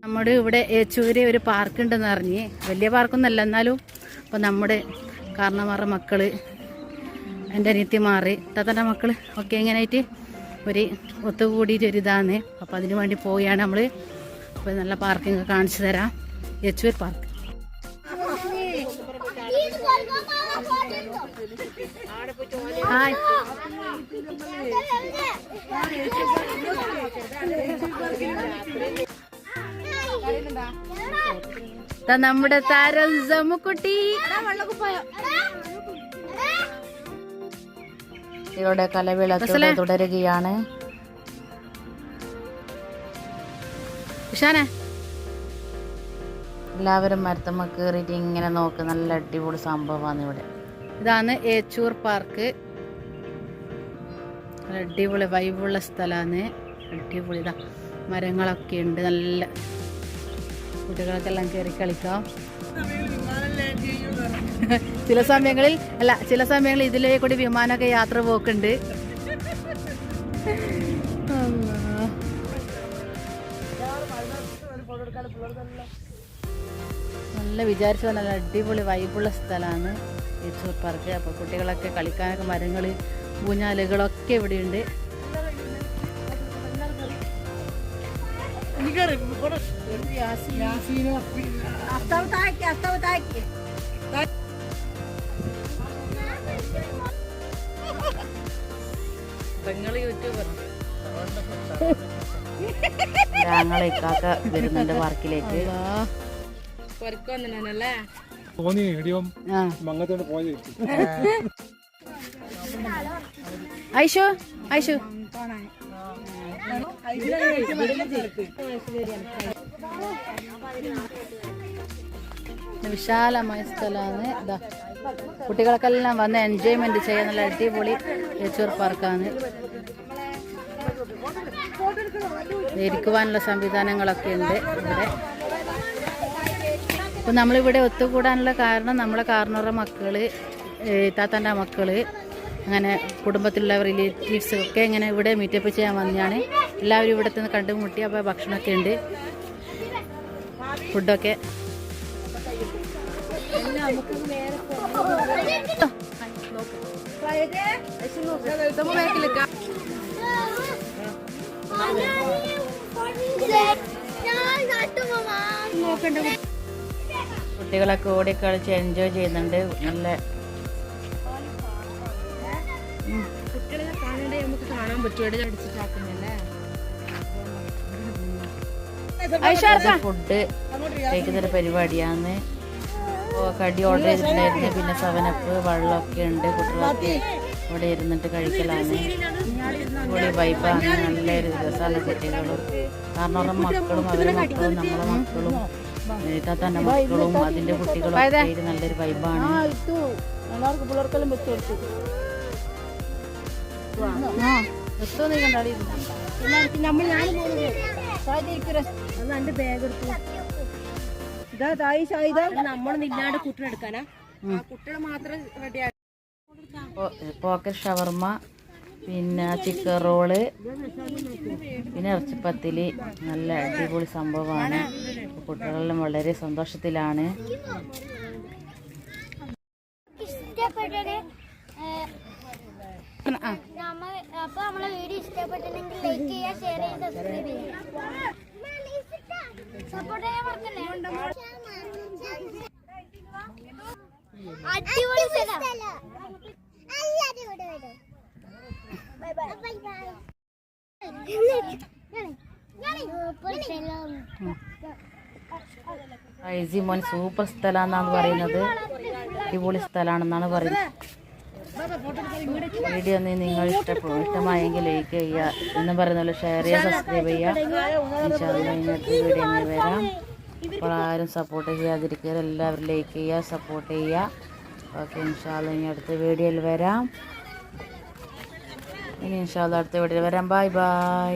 നമ്മുടെ ഇവിടെ ഏച്ചൂര് ഒരു പാർക്ക് ഉണ്ടെന്ന് അറിഞ്ഞ്, വലിയ പാർക്കൊന്നല്ല എന്നാലും അപ്പോൾ നമ്മുടെ കാരണന്മാരുടെ മക്കള്, എൻ്റെ അനിയത്തിമാര്, താത്തൻ്റെ മക്കള് ഒക്കെ എങ്ങനെയായിട്ട് ഒരു ഒത്തുകൂടിയിട്ട് ഒരു ഇതാന്ന്. അപ്പോൾ അതിന് വേണ്ടി പോയാണ് നമ്മൾ. അപ്പോൾ നല്ല പാർക്കിങ് കാണിച്ചു തരാം. ഏച്ചൂർ പാർക്ക്. ഹായ്, നമ്മുടെ താരം ജമ്മുക്കുട്ടി ഇവിടെ കലവിളക്ക് തുടരുകയാണ്. എല്ലാവരും മരത്തമ്മ കയറിയിട്ട് ഇങ്ങനെ നോക്ക്. നല്ല അടിപൊളി സംഭവമാണ് ഇവിടെ. ഇതാണ് ഏച്ചൂർ പാർക്ക്. അടിപൊളി വൈബുള്ള സ്ഥലമാണ്. അടിപൊളി ഇതാ മരങ്ങളൊക്കെ ഉണ്ട്. നല്ല കുട്ടികൾക്കെല്ലാം കയറി കളിക്കാം. ചില സമയങ്ങളിൽ ഇതിലേ കൂടി വിമാനമൊക്കെ യാത്ര പോക്കുണ്ട്. നല്ല വിചാരിച്ചു നല്ല അടിപൊളി വൈബുള്ള സ്ഥലമാണ് ഏച്ചൂർ പാർക്ക്. അപ്പോൾ കുട്ടികളൊക്കെ കളിക്കാനൊക്കെ മരങ്ങൾ, ഊഞ്ഞാലുകളൊക്കെ ഇവിടെയുണ്ട്. ഞങ്ങളെ ഇക്കാക്ക വരുന്നുണ്ട് പാർക്കിലേക്ക്. ഐഷു ഐഷു വിശാലമായ സ്ഥലമാണ്. ഇതാ കുട്ടികൾക്കെല്ലാം വന്ന് എൻജോയ്മെന്റ് ചെയ്യാൻ നല്ല അടിപൊളി ഏച്ചൂർ പാർക്കാണ്. ഇരിക്കുവാനുള്ള സംവിധാനങ്ങളൊക്കെ ഉണ്ട് ഇവിടെ. അപ്പം നമ്മളിവിടെ ഒത്തുകൂടാനുള്ള കാരണം നമ്മളെ കാരണവരുടെ മക്കള്, താത്താൻ്റെ മക്കള്, അങ്ങനെ കുടുംബത്തിലുള്ള റിലേറ്റീവ്സ് ഒക്കെ ഇങ്ങനെ ഇവിടെ മീറ്റപ്പ് ചെയ്യാൻ വന്നതാണ്. എല്ലാവരും ഇവിടെ നിന്ന് കണ്ടുമുട്ടി. അപ്പോൾ ഭക്ഷണമൊക്കെ ഉണ്ട്, ഫുഡൊക്കെ. കുട്ടികളൊക്കെ ഓടി കളിച്ച് എൻജോയ് ചെയ്യുന്നുണ്ട്. നല്ല കുട്ടികളെ കാണണ്ടേ, നമുക്ക് കാണാൻ പറ്റും. ഫുഡ് കഴിക്കുന്നൊരു പരിപാടിയാണ്. കടി ഓർഡർ ചെയ്തിട്ടുണ്ടായിരുന്നു. പിന്നെ 7up വെള്ളമൊക്കെ ഉണ്ട്. കുട്ടികളൊക്കെ ഇവിടെ ഇരുന്നിട്ട് കഴിക്കലാണ്. ഇവിടെ വൈബാണ്. നല്ലൊരു രസമാണ്. കുട്ടികളും കാരണം മക്കളും അവരുടെ മക്കളും നമ്മളെ മക്കളും താത്താൻ്റെ മക്കളും അതിൻ്റെ കുട്ടികളും ഒക്കെ നല്ലൊരു വൈബാണ്. പോക്കറ്റ് ഷവർമ, പിന്നെ ചിക്കൻ റോള്, പിന്നെ ഇറച്ചിപ്പത്തില്. നല്ല അടിപൊളി സംഭവമാണ്. കുട്ടികളെല്ലാം വളരെ സന്തോഷത്തിലാണ്. അപ്പോൾ നമ്മളെ വീഡിയോ ഇഷ്ടപ്പെട്ടെങ്കിൽ ലൈക്ക് ചെയ്യുക, ഷെയർ ചെയ്യുക, സബ്സ്ക്രൈബ് ചെയ്യുക. സപ്പോർട്ട് ചെയ്യാൻ മറക്കല്ലേ. അടിപൊളി സ്ഥലം. Bye bye bye bye. ഐസിമോൻ സൂപ്പർ സ്ഥലമാണെന്നാണ് പറയുന്നത്. അടിപൊളി സ്ഥലമാണെന്നാണ് പറയുന്നത്. വീഡിയോ നിങ്ങൾ ഇഷ്ടമായെങ്കിൽ ലൈക്ക് ചെയ്യുക, എന്നും പറയുന്ന പോലെ ഷെയർ ചെയ്യുക, സബ്സ്ക്രൈബ് ചെയ്യുക. ഇന്നത്തെ വീഡിയോ വരാം. അപ്പോൾ ആരും സപ്പോർട്ട് ചെയ്യാതിരിക്കുക, എല്ലാവരും ലൈക്ക് ചെയ്യുക, സപ്പോർട്ട് ചെയ്യുക. ഓക്കെ, ഇൻഷാല്ലാ ഇനി അടുത്ത വീഡിയോയിൽ വരാം. ഇനി ഇൻഷാല്ലാ അടുത്ത വീഡിയോയിൽ വരാം. Bye bye.